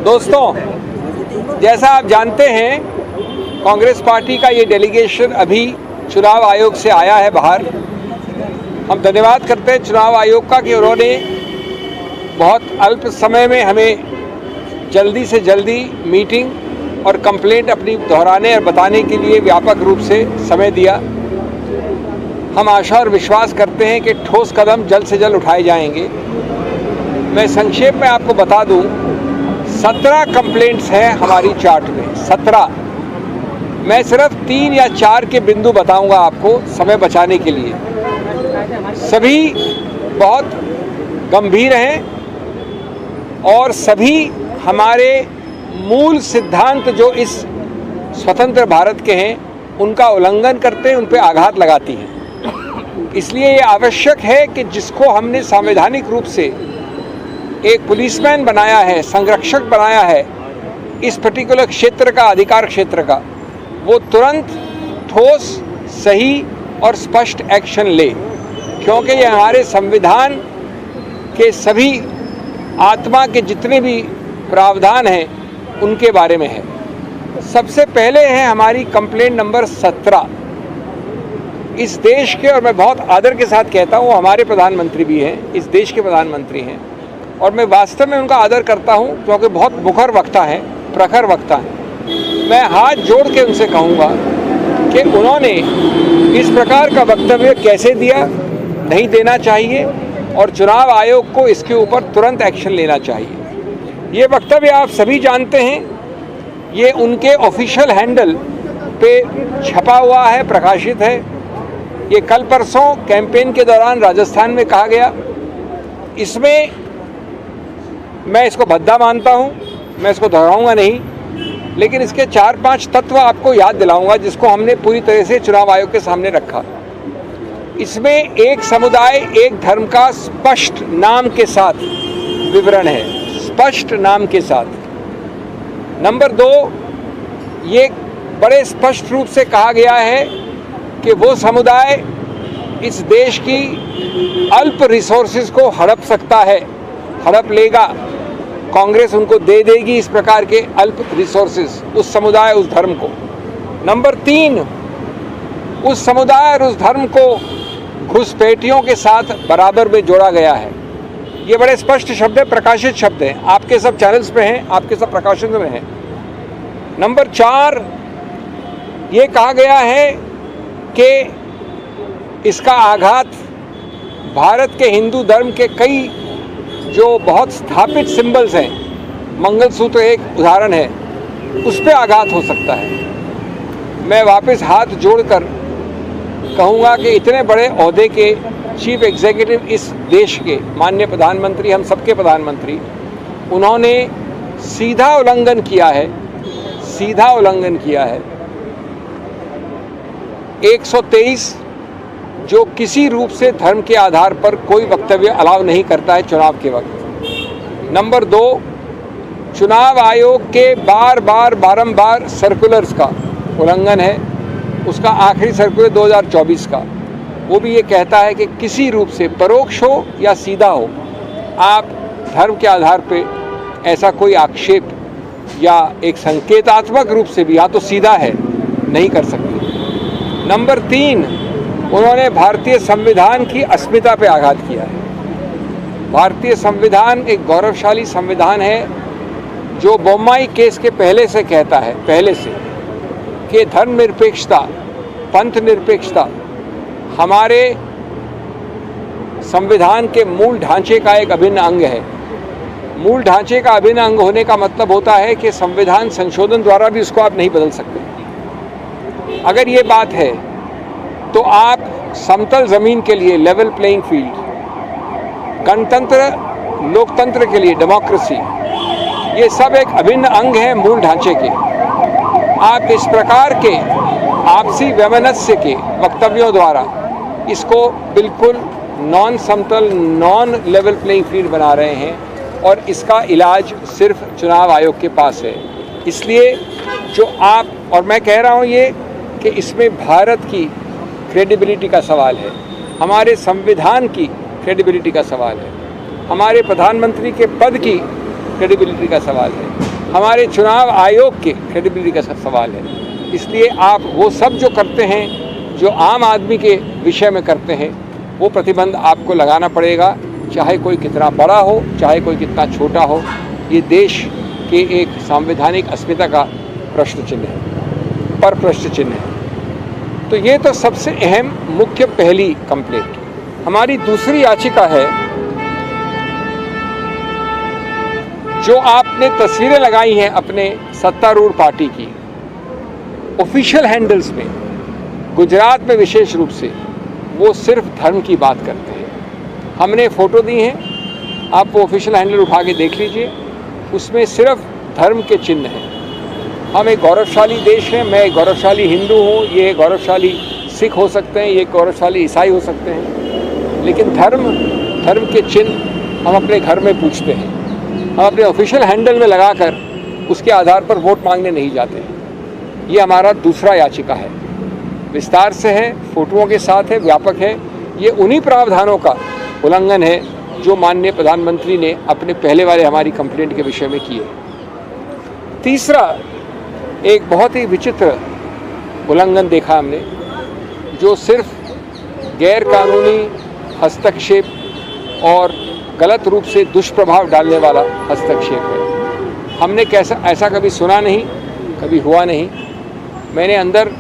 दोस्तों, जैसा आप जानते हैं, कांग्रेस पार्टी का ये डेलीगेशन अभी चुनाव आयोग से आया है बाहर। हम धन्यवाद करते हैं चुनाव आयोग का कि उन्होंने बहुत अल्प समय में हमें जल्दी से जल्दी मीटिंग और कंप्लेंट अपनी दोहराने और बताने के लिए व्यापक रूप से समय दिया। हम आशा और विश्वास करते हैं कि ठोस कदम जल्द से जल्द उठाए जाएंगे। मैं संक्षेप में आपको बता दूं, 17 कंप्लेंट्स हैं हमारी चार्ट में, 17। मैं सिर्फ 3 या 4 के बिंदु बताऊंगा आपको समय बचाने के लिए। सभी बहुत गंभीर हैं और सभी हमारे मूल सिद्धांत जो इस स्वतंत्र भारत के हैं उनका उल्लंघन करते हैं, उन पर आघात लगाती हैं। इसलिए ये आवश्यक है कि जिसको हमने संवैधानिक रूप से एक पुलिसमैन बनाया है, संरक्षक बनाया है इस पर्टिकुलर क्षेत्र का, अधिकार क्षेत्र का, वो तुरंत ठोस, सही और स्पष्ट एक्शन ले, क्योंकि ये हमारे संविधान के सभी आत्मा के जितने भी प्रावधान हैं उनके बारे में है। सबसे पहले है हमारी कंप्लेंट नंबर 17। इस देश के, और मैं बहुत आदर के साथ कहता हूँ, हमारे प्रधानमंत्री भी हैं, इस देश के प्रधानमंत्री हैं, और मैं वास्तव में उनका आदर करता हूँ क्योंकि बहुत मुखर वक्ता हैं, प्रखर वक्ता हैं। मैं हाथ जोड़ के उनसे कहूँगा कि उन्होंने इस प्रकार का वक्तव्य कैसे दिया, नहीं देना चाहिए, और चुनाव आयोग को इसके ऊपर तुरंत एक्शन लेना चाहिए। ये वक्तव्य आप सभी जानते हैं, ये उनके ऑफिशियल हैंडल पे छपा हुआ है, प्रकाशित है। ये कल परसों कैंपेन के दौरान राजस्थान में कहा गया। इसमें मैं इसको भद्दा मानता हूँ, मैं इसको दोहराऊंगा नहीं, लेकिन इसके 4-5 तत्व आपको याद दिलाऊंगा जिसको हमने पूरी तरह से चुनाव आयोग के सामने रखा। इसमें एक समुदाय एक धर्म का स्पष्ट नाम के साथ विवरण है, स्पष्ट नाम के साथ। नंबर 2, ये बड़े स्पष्ट रूप से कहा गया है कि वो समुदाय इस देश की अल्प रिसोर्सेज को हड़प सकता है, हड़प लेगा, कांग्रेस उनको दे देगी इस प्रकार के अल्प रिसोर्सेज, उस समुदाय, उस धर्म को। नंबर 3, उस समुदाय और उस धर्म को घुसपैठियों के साथ बराबर में जोड़ा गया है। ये बड़े स्पष्ट शब्द है, प्रकाशित शब्द हैं, आपके सब चैनल्स पे हैं, आपके सब प्रकाशन में हैं। नंबर 4, ये कहा गया है कि इसका आघात भारत के हिंदू धर्म के कई जो बहुत स्थापित सिंबल्स हैं, मंगलसूत्र एक उदाहरण है, उस पर आघात हो सकता है। मैं वापस हाथ जोड़कर कहूँगा कि इतने बड़े ओहदे के चीफ एग्जीक्यूटिव इस देश के माननीय प्रधानमंत्री, हम सबके प्रधानमंत्री, उन्होंने सीधा उल्लंघन किया है, सीधा उल्लंघन किया है 123, जो किसी रूप से धर्म के आधार पर कोई वक्तव्य अलाउ नहीं करता है चुनाव के वक्त। नंबर 2, चुनाव आयोग के बारंबार सर्कुलर्स का उल्लंघन है। उसका आखिरी सर्कुलर 2024 का, वो भी ये कहता है कि किसी रूप से, परोक्ष हो या सीधा हो, आप धर्म के आधार पे ऐसा कोई आक्षेप या एक संकेतात्मक रूप से भी, या तो सीधा है, नहीं कर सकते। नंबर 3, उन्होंने भारतीय संविधान की अस्मिता पे आघात किया है। भारतीय संविधान एक गौरवशाली संविधान है जो बोम्माई केस के पहले से कहता है, पहले से, कि धर्मनिरपेक्षता, पंथ निरपेक्षता हमारे संविधान के मूल ढांचे का एक अभिन्न अंग है। मूल ढांचे का अभिन्न अंग होने का मतलब होता है कि संविधान संशोधन द्वारा भी उसको आप नहीं बदल सकते। अगर ये बात है तो आप समतल ज़मीन के लिए, लेवल प्लेइंग फील्ड, गणतंत्र, लोकतंत्र के लिए, डेमोक्रेसी, ये सब एक अभिन्न अंग है मूल ढांचे के। आप इस प्रकार के आपसी वैमनस्य के वक्तव्यों द्वारा इसको बिल्कुल नॉन समतल, नॉन लेवल प्लेइंग फील्ड बना रहे हैं, और इसका इलाज सिर्फ चुनाव आयोग के पास है। इसलिए जो आप, और मैं कह रहा हूँ ये कि इसमें भारत की क्रेडिबिलिटी का सवाल है, हमारे संविधान की क्रेडिबिलिटी का सवाल है। हमारे प्रधानमंत्री के पद की क्रेडिबिलिटी का सवाल है, हमारे चुनाव आयोग के क्रेडिबिलिटी का सवाल है। इसलिए आप वो सब जो करते हैं, जो आम आदमी के विषय में करते हैं, वो प्रतिबंध आपको लगाना पड़ेगा, चाहे कोई कितना बड़ा हो, चाहे कोई कितना छोटा हो। ये देश के एक संवैधानिक अस्मिता का प्रश्न चिन्ह है, पर प्रश्न चिन्ह है। तो ये तो सबसे अहम मुख्य पहली कंप्लेंट। हमारी दूसरी याचिका है, जो आपने तस्वीरें लगाई हैं अपने सत्तारूढ़ पार्टी की ऑफिशियल हैंडल्स में, गुजरात में विशेष रूप से, वो सिर्फ धर्म की बात करते हैं। हमने फ़ोटो दी हैं, आप वो ऑफिशियल हैंडल उठा के देख लीजिए, उसमें सिर्फ धर्म के चिन्ह हैं। हम एक गौरवशाली देश हैं, मैं एक गौरवशाली हिंदू हूँ, ये गौरवशाली सिख हो सकते हैं, ये गौरवशाली ईसाई हो सकते हैं, लेकिन धर्म के चिन्ह हम अपने घर में पूछते हैं। हम अपने ऑफिशियल हैंडल में लगाकर उसके आधार पर वोट मांगने नहीं जाते हैं। ये हमारा दूसरा याचिका है, विस्तार से है, फोटोओं के साथ है, व्यापक है। ये उन्हीं प्रावधानों का उल्लंघन है जो माननीय प्रधानमंत्री ने अपने पहले वाले हमारी कंप्लेंट के विषय में किए। तीसरा, एक बहुत ही विचित्र उल्लंघन देखा हमने, जो सिर्फ गैर कानूनी हस्तक्षेप और गलत रूप से दुष्प्रभाव डालने वाला हस्तक्षेप है। हमने ऐसा कभी सुना नहीं, कभी हुआ नहीं। मैंने अंदर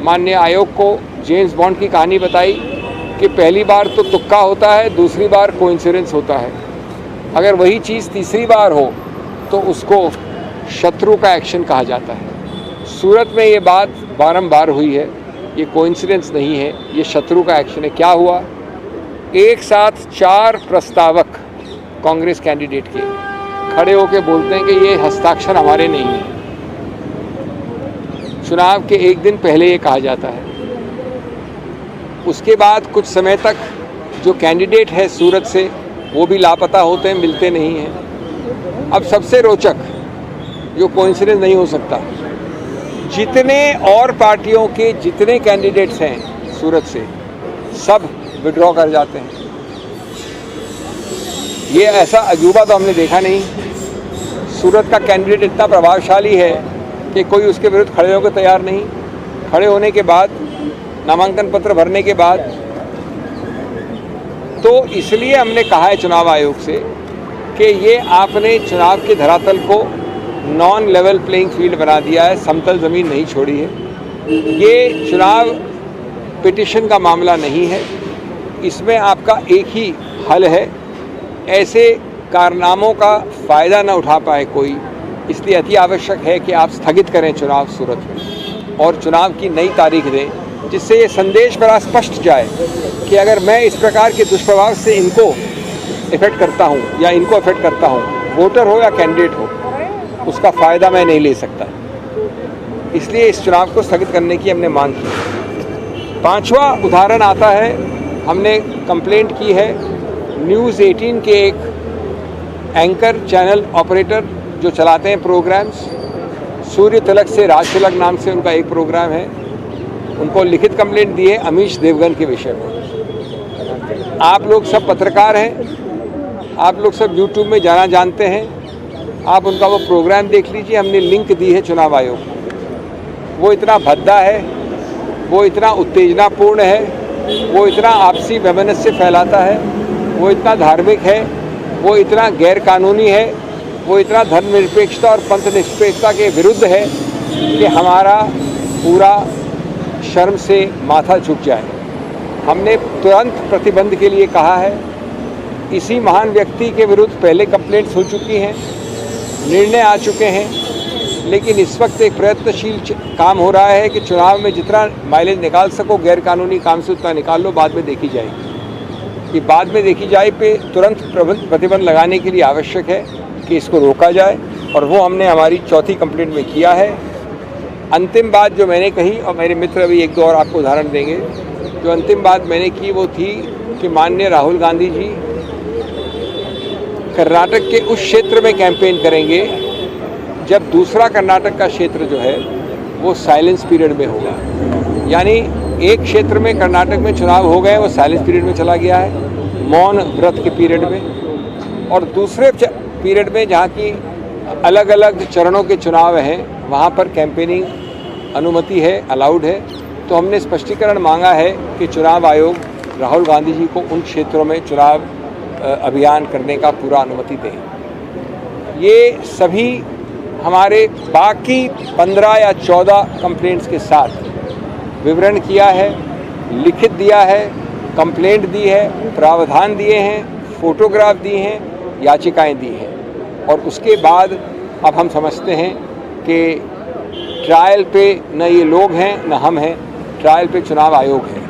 माननीय आयोग को जेम्स बॉन्ड की कहानी बताई कि पहली बार तो तुक्का होता है, दूसरी बार कोइंसिडेंस होता है। अगर वही चीज़ तीसरी बार हो तो उसको शत्रु का एक्शन कहा जाता है। सूरत में ये बात बारंबार हुई है, ये कोइंसिडेंस नहीं है, ये शत्रु का एक्शन है। क्या हुआ? एक साथ 4 प्रस्तावक कांग्रेस कैंडिडेट के खड़े होकर बोलते हैं कि ये हस्ताक्षर हमारे नहीं हैं। चुनाव के एक दिन पहले ये कहा जाता है। उसके बाद कुछ समय तक जो कैंडिडेट है सूरत से, वो भी लापता होते हैं, मिलते नहीं हैं। अब सबसे रोचक, जो कोइंसिडेंस नहीं हो सकता, जितने और पार्टियों के जितने कैंडिडेट्स हैं सूरत से, सब विड्रॉ कर जाते हैं। ये ऐसा अजूबा तो हमने देखा नहीं। सूरत का कैंडिडेट इतना प्रभावशाली है कि कोई उसके विरुद्ध खड़े होकर तैयार नहीं। खड़े होने के बाद, नामांकन पत्र भरने के बाद, तो इसलिए हमने कहा है चुनाव आयोग से कि ये आपने चुनाव के धरातल को नॉन लेवल प्लेइंग फील्ड बना दिया है, समतल ज़मीन नहीं छोड़ी है। ये चुनाव पिटिशन का मामला नहीं है, इसमें आपका एक ही हल है, ऐसे कारनामों का फ़ायदा न उठा पाए कोई। इसलिए अति आवश्यक है कि आप स्थगित करें चुनाव सूरत में और चुनाव की नई तारीख दें, जिससे ये संदेश बड़ा स्पष्ट जाए कि अगर मैं इस प्रकार के दुष्प्रभाव से इनको इफ़ेक्ट करता हूँ या इनको इफ़ेक्ट करता हूँ, वोटर हो या कैंडिडेट हो, उसका फ़ायदा मैं नहीं ले सकता। इसलिए इस चुनाव को स्थगित करने की हमने मांग की। 5वां उदाहरण आता है, हमने कंप्लेंट की है न्यूज़ 18 के एक एंकर चैनल ऑपरेटर जो चलाते हैं प्रोग्राम्स, सूर्य तिलक से राज तिलक नाम से उनका एक प्रोग्राम है, उनको लिखित कंप्लेंट दी है अमीश देवगन के विषय में। आप लोग सब पत्रकार हैं, आप लोग सब यूट्यूब में जाना जानते हैं, आप उनका वो प्रोग्राम देख लीजिए। हमने लिंक दी है चुनाव आयोग को। वो इतना भद्दा है, वो इतना उत्तेजनापूर्ण है, वो इतना आपसी वैमनस्य फैलाता है, वो इतना धार्मिक है, वो इतना गैर कानूनी है, वो इतना धर्मनिरपेक्षता और पंथ निरपेक्षता के विरुद्ध है कि हमारा पूरा शर्म से माथा झुक जाए। हमने तुरंत प्रतिबंध के लिए कहा है। इसी महान व्यक्ति के विरुद्ध पहले कंप्लेंट्स हो चुकी हैं, निर्णय आ चुके हैं, लेकिन इस वक्त एक प्रयत्नशील काम हो रहा है कि चुनाव में जितना माइलेज निकाल सको गैर कानूनी काम से उतना निकाल लो, बाद में देखी जाएगी। ये बाद में देखी जाए पे तुरंत प्रतिबंध लगाने के लिए आवश्यक है कि इसको रोका जाए, और वो हमने हमारी 4थी कंप्लेंट में किया है। अंतिम बात जो मैंने कही, और मेरे मित्र अभी 1-2 और आपको उदाहरण देंगे, जो अंतिम बात मैंने की वो थी कि माननीय राहुल गांधी जी कर्नाटक के उस क्षेत्र में कैंपेन करेंगे जब दूसरा कर्नाटक का क्षेत्र जो है वो साइलेंस पीरियड में होगा। यानी एक क्षेत्र में कर्नाटक में चुनाव हो गए, वो साइलेंस पीरियड में चला गया है, मौन व्रत के पीरियड में। और दूसरे पीरियड में जहाँ की अलग अलग चरणों के चुनाव हैं वहाँ पर कैंपेनिंग अनुमति है, अलाउड है। तो हमने स्पष्टीकरण मांगा है कि चुनाव आयोग राहुल गांधी जी को उन क्षेत्रों में चुनाव अभियान करने का पूरा अनुमति दें। ये सभी हमारे बाकी 15 या 14 कंप्लेंट्स के साथ विवरण किया है, लिखित दिया है, कंप्लेंट दी है, प्रावधान दिए हैं, फोटोग्राफ दिए हैं, याचिकाएं दी हैं। और उसके बाद अब हम समझते हैं कि ट्रायल पे न ये लोग हैं न हम हैं, ट्रायल पे चुनाव आयोग है।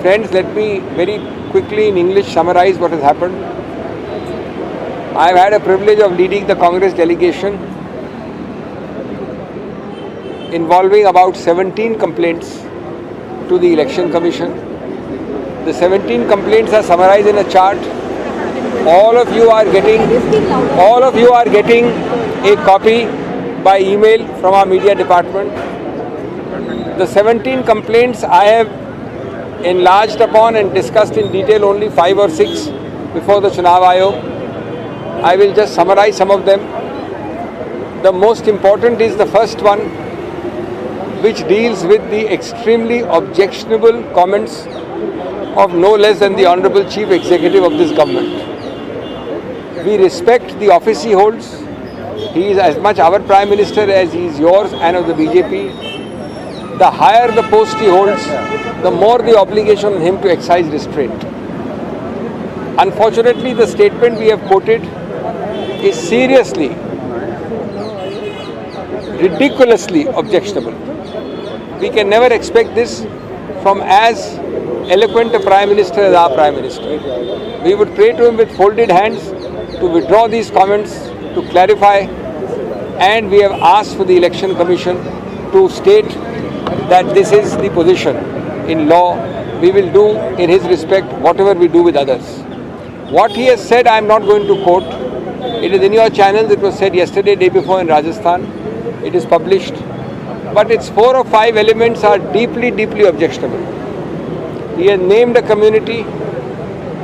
Friends, let me very quickly in English summarize what has happened. I have had a privilege of leading the Congress delegation involving about 17 complaints to the Election Commission. The 17 complaints are summarized in a chart. All of you are getting a copy by email from our media department. The 17 complaints I have enlarged upon and discussed in detail only 5 or 6 before the Chunav Ayog. I will just summarize some of them. The most important is the first one, which deals with the extremely objectionable comments of no less than the Honorable Chief Executive of this government. We respect the office he holds. He is as much our Prime Minister as he is yours and of the BJP. The higher the post he holds, the more the obligation on him to exercise restraint. Unfortunately, the statement we have quoted is seriously, ridiculously objectionable. We can never expect this from as eloquent a Prime Minister as our Prime Minister. We would pray to him with folded hands to withdraw these comments, to clarify, and we have asked for the Election Commission to state that this is the position. In law, we will do in his respect whatever we do with others. What he has said, I am not going to quote. It is in your channels. It was said yesterday, day before in Rajasthan. It is published. But its 4 or 5 elements are deeply, deeply objectionable. He has named a community.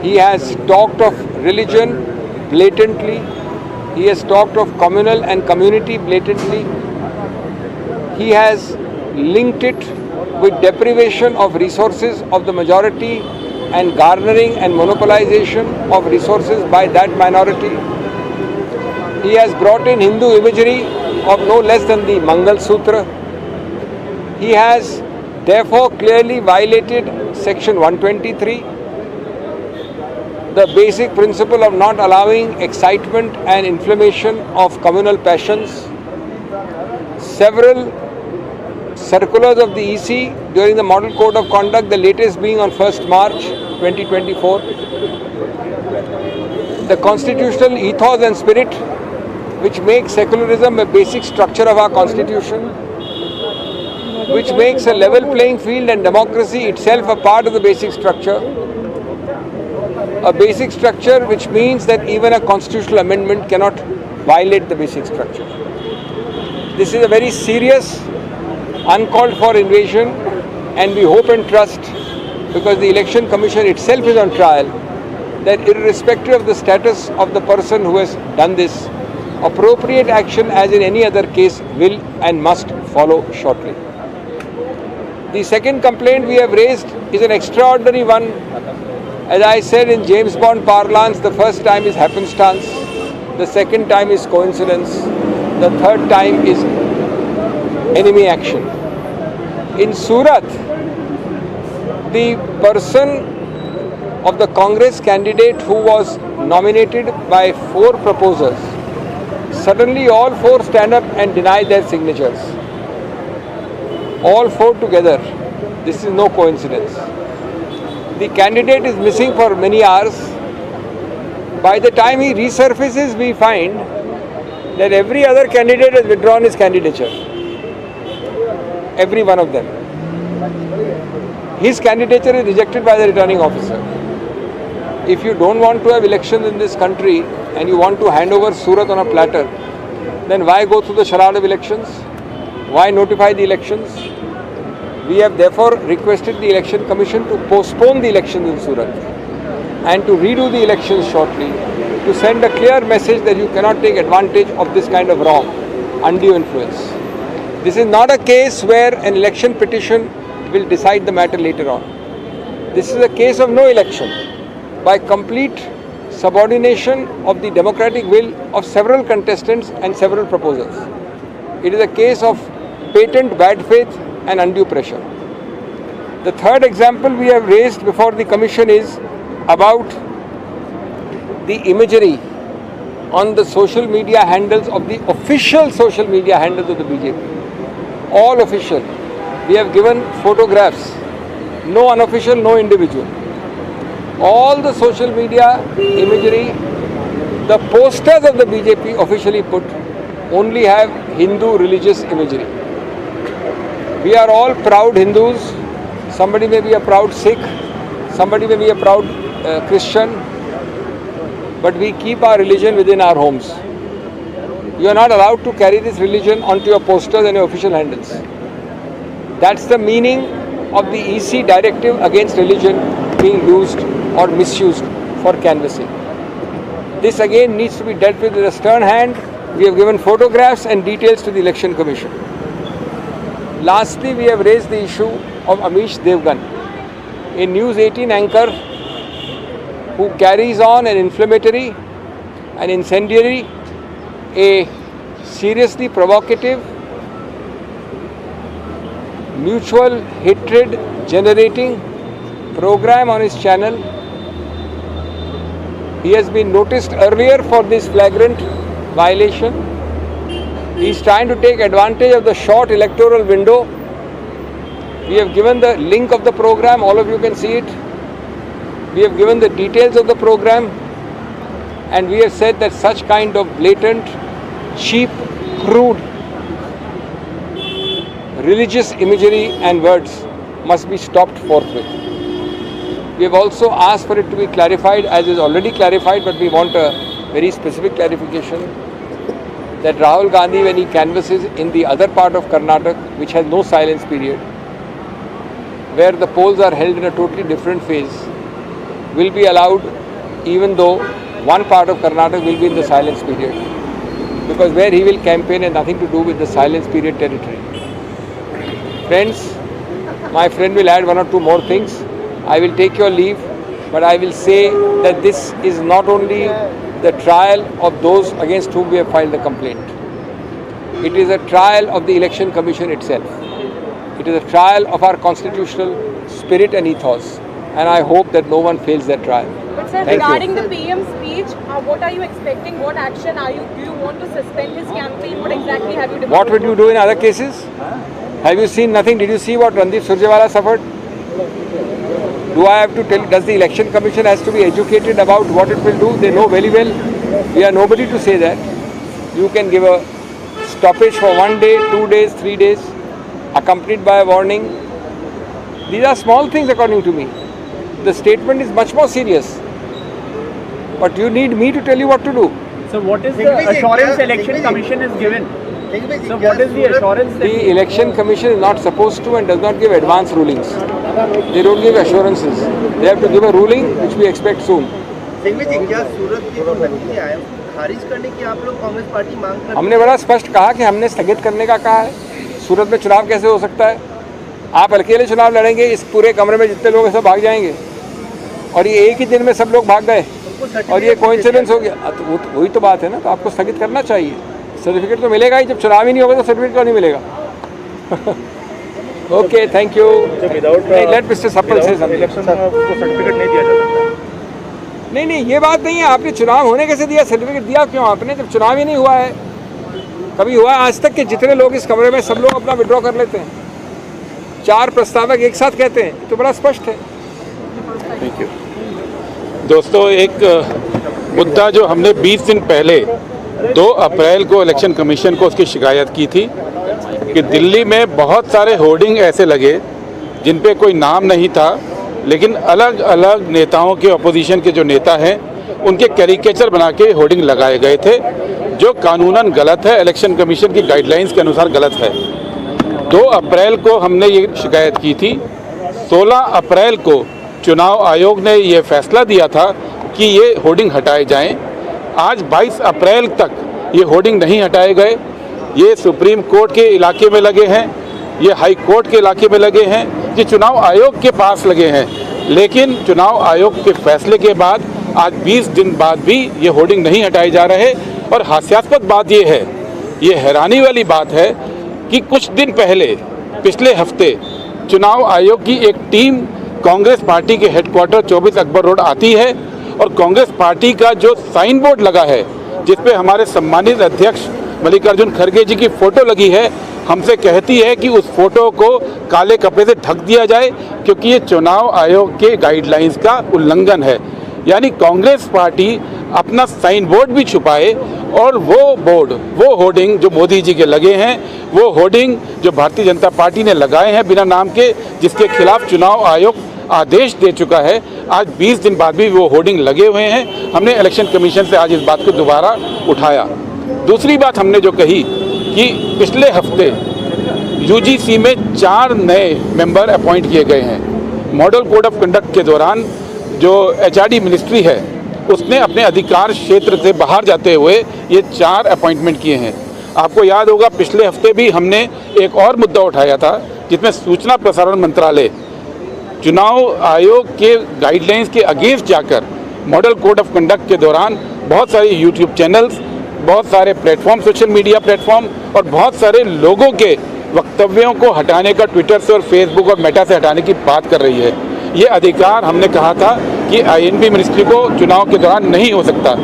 He has talked of religion blatantly. He has talked of communal and community blatantly. He has linked it with deprivation of resources of the majority and garnering and monopolization of resources by that minority. He has brought in Hindu imagery of no less than the Mangal Sutra. He has therefore clearly violated Section 123, the basic principle of not allowing excitement and inflammation of communal passions. Several circulars of the EC during the Model Code of Conduct, the latest being on 1st March 2024. The constitutional ethos and spirit which makes secularism a basic structure of our constitution, which makes a level playing field and democracy itself a part of the basic structure. A basic structure which means that even a constitutional amendment cannot violate the basic structure. This is a very serious, uncalled for invasion, and we hope and trust, because the Election Commission itself is on trial, that irrespective of the status of the person who has done this, appropriate action as in any other case will and must follow shortly. The second complaint we have raised is an extraordinary one. As I said in James Bond parlance, the first time is happenstance, the second time is coincidence, the third time is enemy action. In Surat, the person of the Congress candidate who was nominated by 4 proposers, suddenly all 4 stand up and deny their signatures. All 4 together. This is no coincidence. The candidate is missing for many hours. By the time he resurfaces, we find that every other candidate has withdrawn his candidature. Every one of them. His candidature is rejected by the returning officer. If you don't want to have elections in this country and you want to hand over Surat on a platter, then why go through the charade of elections? Why notify the elections? We have therefore requested the Election Commission to postpone the elections in Surat and to redo the elections shortly to send a clear message that you cannot take advantage of this kind of wrong, undue influence. This is not a case where an election petition will decide the matter later on. This is a case of no election, by complete subordination of the democratic will of several contestants and several proposals. It is a case of patent bad faith and undue pressure. The third example we have raised before the commission is about the imagery on the social media handles of the official social media handles of the BJP. All official. We have given photographs, no unofficial, no individual. All the social media imagery, the posters of the BJP officially put only have Hindu religious imagery. We are all proud Hindus. Somebody may be a proud Sikh, somebody may be a proud Christian, but we keep our religion within our homes. You are not allowed to carry this religion onto your posters and your official handles. That's the meaning of the EC directive against religion being used or misused for canvassing. This again needs to be dealt with a stern hand. We have given photographs and details to the Election Commission. Lastly, we have raised the issue of Amish Devgan, a News 18 anchor who carries on an inflammatory, an incendiary, a seriously provocative, mutual hatred generating program on his channel. He has been noticed earlier for this flagrant violation. He is trying to take advantage of the short electoral window. We have given the link of the program, all of you can see it. We have given the details of the program, and we have said that such kind of blatant, cheap, crude, religious imagery and words must be stopped forthwith. We have also asked for it to be clarified, as is already clarified, but we want a very specific clarification that Rahul Gandhi, when he canvasses in the other part of Karnataka, which has no silence period, where the polls are held in a totally different phase, will be allowed, even though one part of Karnataka will be in the silence period, because where he will campaign has nothing to do with the silence period territory. Friends, my friend will add one or two more things. I will take your leave, but I will say that this is not only the trial of those against whom we have filed the complaint. It is a trial of the Election Commission itself. It is a trial of our constitutional spirit and ethos, and I hope that no one fails that trial. But sir, regarding the PM speech, what are you expecting? What action do you want to suspend his campaign? What exactly have you demanded? What would you do in other cases? Have you seen nothing? Did you see what Randeep Surjewala suffered? Do I have to tell? Does the Election Commission has to be educated about what it will do? They know very well. We are nobody to say that. You can give a stoppage for 1 day, 2 days, 3 days, accompanied by a warning. These are small things according to me. The statement is much more serious. But you need me to tell you what to do. So what is the assurance Election Commission is given? So what is the assurance? The Election Commission is not supposed to and does not give advance rulings. They don't give assurances. They have to give a ruling which we expect soon. हमने बड़ा स्पष्ट कहा कि हमने स्थगित करने का कहा है. सूरत में चुनाव कैसे हो सकता है? आप अकेले चुनाव लड़ेंगे, इस पूरे कमरे में जितने लोग हैं सब भाग जाएंगे, और ये एक ही दिन में सब लोग भाग गए और ये कोइंसिडेंस हो गया. तो वही तो बात है ना. तो आपको स्थगित करना चाहिए. सर्टिफिकेट तो मिलेगा ही. जब चुनाव ही नहीं होगा तो सर्टिफिकेट क्यों नहीं मिलेगा? Okay, thank you. Late mister सप्पल से सर्टिफिकेट नहीं दिया जा सकता. नहीं, ये बात नहीं है. आपने चुनाव होने कैसे दिया? सर्टिफिकेट दिया क्यों आपने, जब चुनाव ही नहीं हुआ है? कभी हुआ है आज तक कि जितने लोग इस कमरे में सब लोग अपना विड्रॉ कर लेते हैं? 4 प्रस्तावक एक साथ कहते हैं, तो बड़ा स्पष्ट है. Thank you. दोस्तों, एक मुद्दा जो हमने 20 दिन पहले 2 अप्रैल को इलेक्शन कमीशन को उसकी शिकायत की थी कि दिल्ली में बहुत सारे होर्डिंग ऐसे लगे जिन पे कोई नाम नहीं था, लेकिन अलग अलग नेताओं के, अपोजिशन के जो नेता हैं उनके कैरिकेचर बना के होर्डिंग लगाए गए थे, जो कानूनन गलत है, इलेक्शन कमीशन की गाइडलाइंस के अनुसार गलत है. 2 अप्रैल को हमने ये शिकायत की थी. 16 अप्रैल को चुनाव आयोग ने ये फैसला दिया था कि ये होर्डिंग हटाए जाएं. आज 22 अप्रैल तक ये होर्डिंग नहीं हटाए गए। ये सुप्रीम कोर्ट के इलाके में लगे हैं, ये हाई कोर्ट के इलाके में लगे हैं, ये चुनाव आयोग के पास लगे हैं। लेकिन चुनाव आयोग के फैसले के बाद आज 20 दिन बाद भी ये होर्डिंग नहीं हटाए जा रहे। और हास्यास्पद बात ये है, ये हैरानी वाली बात है कि कुछ दिन पहले पिछले हफ्ते चुनाव आयोग की एक टीम कांग्रेस पार्टी के हेडक्वार्टर 24 अकबर रोड आती है और कांग्रेस पार्टी का जो साइन बोर्ड लगा है जिस पे हमारे सम्मानित अध्यक्ष मल्लिकार्जुन खड़गे जी की फ़ोटो लगी है, हमसे कहती है कि उस फोटो को काले कपड़े से ढक दिया जाए क्योंकि ये चुनाव आयोग के गाइडलाइंस का उल्लंघन है। यानी कांग्रेस पार्टी अपना साइन बोर्ड भी छुपाए और वो होर्डिंग जो मोदी जी के लगे हैं, वो होर्डिंग जो भारतीय जनता पार्टी ने लगाए हैं बिना नाम के, जिसके खिलाफ चुनाव आयोग आदेश दे चुका है, आज 20 दिन बाद भी वो होर्डिंग लगे हुए हैं। हमने इलेक्शन कमीशन से आज इस बात को दोबारा उठाया। दूसरी बात हमने जो कही कि पिछले हफ्ते यूजीसी में 4 नए मेंबर अपॉइंट किए गए हैं। मॉडल कोड ऑफ कंडक्ट के दौरान जो एचआरडी मिनिस्ट्री है उसने अपने अधिकार क्षेत्र से बाहर जाते हुए ये 4 अपॉइंटमेंट किए हैं। आपको याद होगा पिछले हफ्ते भी हमने एक और मुद्दा उठाया था जिसमें सूचना प्रसारण मंत्रालय चुनाव आयोग के गाइडलाइंस के अगेंस्ट जाकर मॉडल कोड ऑफ कंडक्ट के दौरान बहुत सारे यूट्यूब चैनल्स, बहुत सारे प्लेटफॉर्म, सोशल मीडिया प्लेटफॉर्म और बहुत सारे लोगों के वक्तव्यों को हटाने का ट्विटर से और फेसबुक और मेटा से हटाने की बात कर रही है। ये अधिकार हमने कहा था कि आईएनबी मिनिस्ट्री को चुनाव के दौरान नहीं हो सकता।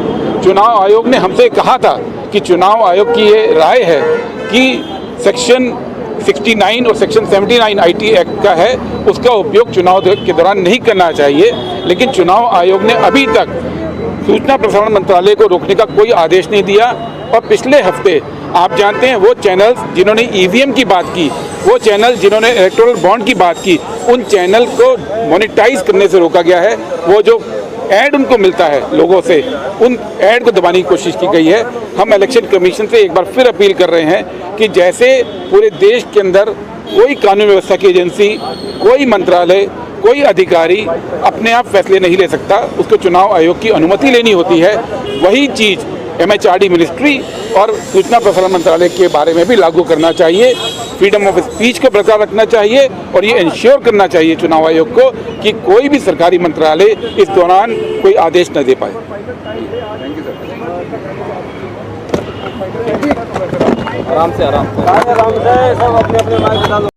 चुनाव आयोग ने हमसे कहा था कि चुनाव आयोग की ये राय है कि सेक्शन 69 और सेक्शन 79 आईटी एक्ट का है, उसका उपयोग चुनाव के दौरान नहीं करना चाहिए। लेकिन चुनाव आयोग ने अभी तक सूचना प्रसारण मंत्रालय को रोकने का कोई आदेश नहीं दिया। और पिछले हफ्ते आप जानते हैं वो चैनल्स जिन्होंने ईवीएम की बात की, वो चैनल जिन्होंने इलेक्टोरल बॉन्ड की बात की, उन चैनल को मोनेटाइज करने से रोका गया है। वो जो ऐड उनको मिलता है लोगों से, उन ऐड को दबाने की कोशिश की गई है। हम इलेक्शन कमीशन से एक बार फिर अपील कर रहे हैं कि जैसे पूरे देश के अंदर कोई कानून व्यवस्था की एजेंसी, कोई मंत्रालय, कोई अधिकारी अपने आप फैसले नहीं ले सकता, उसको चुनाव आयोग की अनुमति लेनी होती है। वही चीज़ एमएचआरडी मिनिस्ट्री और सूचना प्रसारण मंत्रालय के बारे में भी लागू करना चाहिए। फ्रीडम ऑफ स्पीच को बरकरार रखना चाहिए और ये इंश्योर करना चाहिए चुनाव आयोग को कि कोई भी सरकारी मंत्रालय इस दौरान कोई आदेश न दे पाए। आराम से सब अपने अपने